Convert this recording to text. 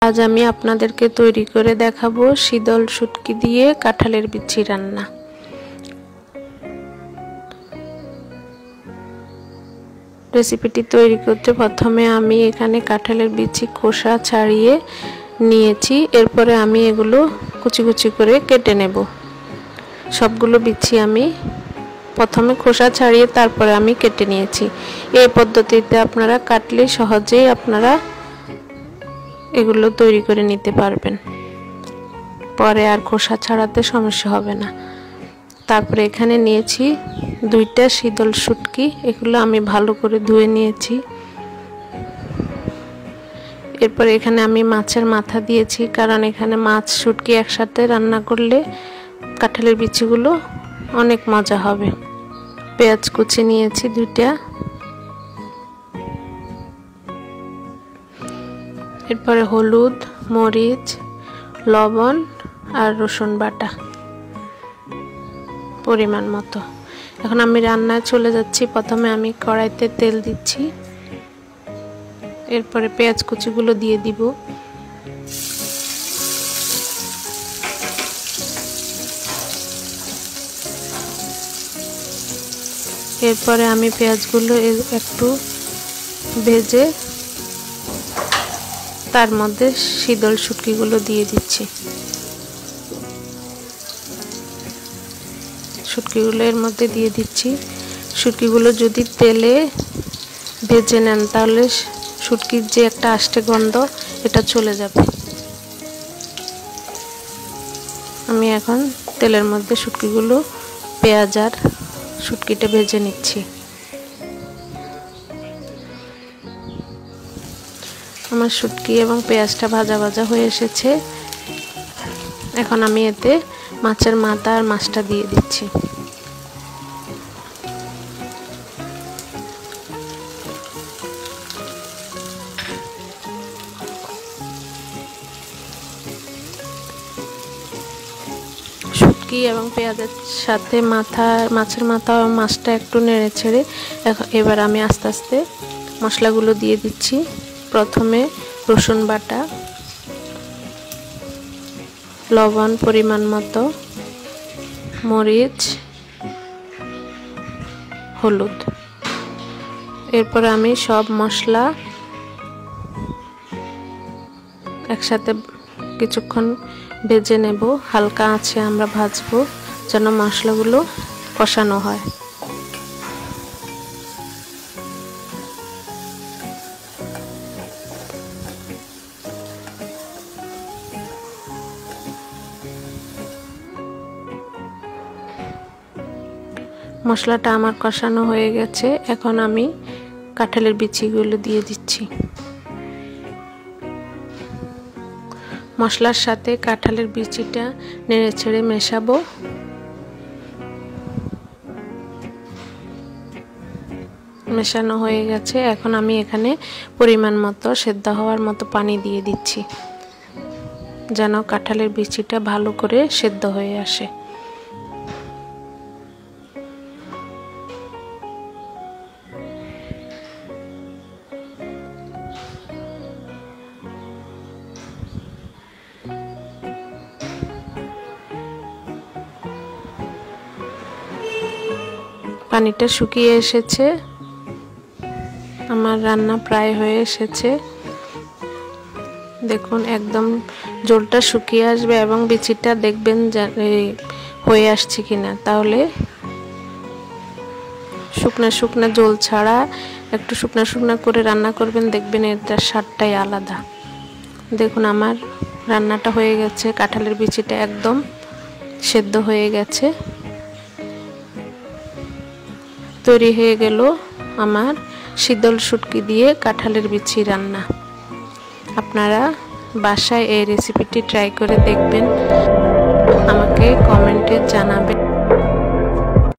আজ আমি আপনাদেরকে তৈরি করে দেখাবো শীতল শুটকি দিয়ে কাঁঠালের বিচি রান্না। রেসিপিটি তৈরি করতে প্রথমে আমি এখানে কাঁঠালের বিচি খোসা ছাড়িয়ে নিয়েছি। এরপরে আমি এগুলো কুচি কুচি করে কেটে নেব। সবগুলো বিচি আমি প্রথমে খোসা ছাড়িয়ে তারপরে আমি কেটে নিয়েছি। এই পদ্ধতিতে আপনারা কাটলে সহজেই আপনারা এগুলো তৈরি করে নিতে পারবেন, পরে আর খোসা ছাড়াতে সমস্যা হবে না। তারপরে এখানে নিয়েছি 2টা শীতল শুটকি, এগুলো আমি ভালো করে ধুয়ে নিয়েছি। এরপরে এখানে আমি মাছের মাথা দিয়েছি, কারণ এখানে মাছ শুটকি একসাথে রান্না করলে কাঁঠালের বিচিগুলো অনেক মজা হবে। পেঁয়াজ কুচি নিয়েছি 2টা। এরপরে হলুদ, মরিচ, লবণ আর রসুন বাটা পরিমাণ মতো। এখন আমি রান্নায় চলে যাচ্ছি। প্রথমে আমি কড়াইতে তেল দিচ্ছি, এরপরে পেঁয়াজ কুচিগুলো দিয়ে দিব। এরপরে আমি পেঁয়াজগুলো একটু ভেজে তার মধ্যে শীতল শুটকিগুলো দিয়ে দিচ্ছি। শুটকিগুলো এর মধ্যে দিয়ে দিচ্ছি। শুটকিগুলো যদি তেলে ভেজে নেন তাহলে শুটকির যে একটা আষ্টে গন্ধ এটা চলে যাবে। আমি এখন তেলের মধ্যে শুটকিগুলো, পেঁয়াজ আর শুটকিটা ভেজে নিচ্ছি। আমার শুটকি এবং পেঁয়াজটা ভাজা ভাজা হয়ে এসেছে। এখন আমি এতে মাছের মাথা আর মাছটা দিয়ে দিচ্ছি। শুটকি এবং পেঁয়াজের সাথে মাছের মাথা ও মাছটা একটু নেড়ে ছেড়ে এবার আমি আস্তে আস্তে মশলাগুলো দিয়ে দিচ্ছি। প্রথমে রসুন বাটা, লবণ পরিমাণ মতো, মরিচ, হলুদ। এরপর আমি সব মশলা একসাথে কিছুক্ষণ ভেজে নেব। হালকা আঁচে আমরা ভাজবো যেন মশলাগুলো কষানো হয়। মশলাটা আমার কষানো হয়ে গেছে। এখন আমি কাঁঠালের বিচিগুলো দিয়ে দিচ্ছি। মশলার সাথে কাঁঠালের বিচিটা নেড়ে ছেড়ে মেশাবো। মেশানো হয়ে গেছে। এখন আমি এখানে পরিমাণ মতো সেদ্ধ হওয়ার মতো পানি দিয়ে দিচ্ছি, যেন কাঁঠালের বিচিটা ভালো করে সেদ্ধ হয়ে আসে। পানিটা শুকিয়ে এসেছে। আমার রান্না প্রায় হয়ে এসেছে। দেখুন একদম ঝোলটা শুকিয়ে আসবে এবং বিচিটা দেখবেন হয়ে আসছে কিনা। তাহলে শুকনা শুকনা ঝোল ছাড়া একটু শুকনা শুকনা করে রান্না করবেন, দেখবেন এটার স্বাদটাই আলাদা। দেখুন আমার রান্নাটা হয়ে গেছে। কাঁঠালের বিচিটা একদম সেদ্ধ হয়ে গেছে। তৈরি হয়ে গেল আমার শীতল শুটকি দিয়ে কাঁঠালের বিচি রান্না। আপনারা বাসায় এই রেসিপিটি ট্রাই করে দেখবেন, আমাকে কমেন্টে জানাবেন।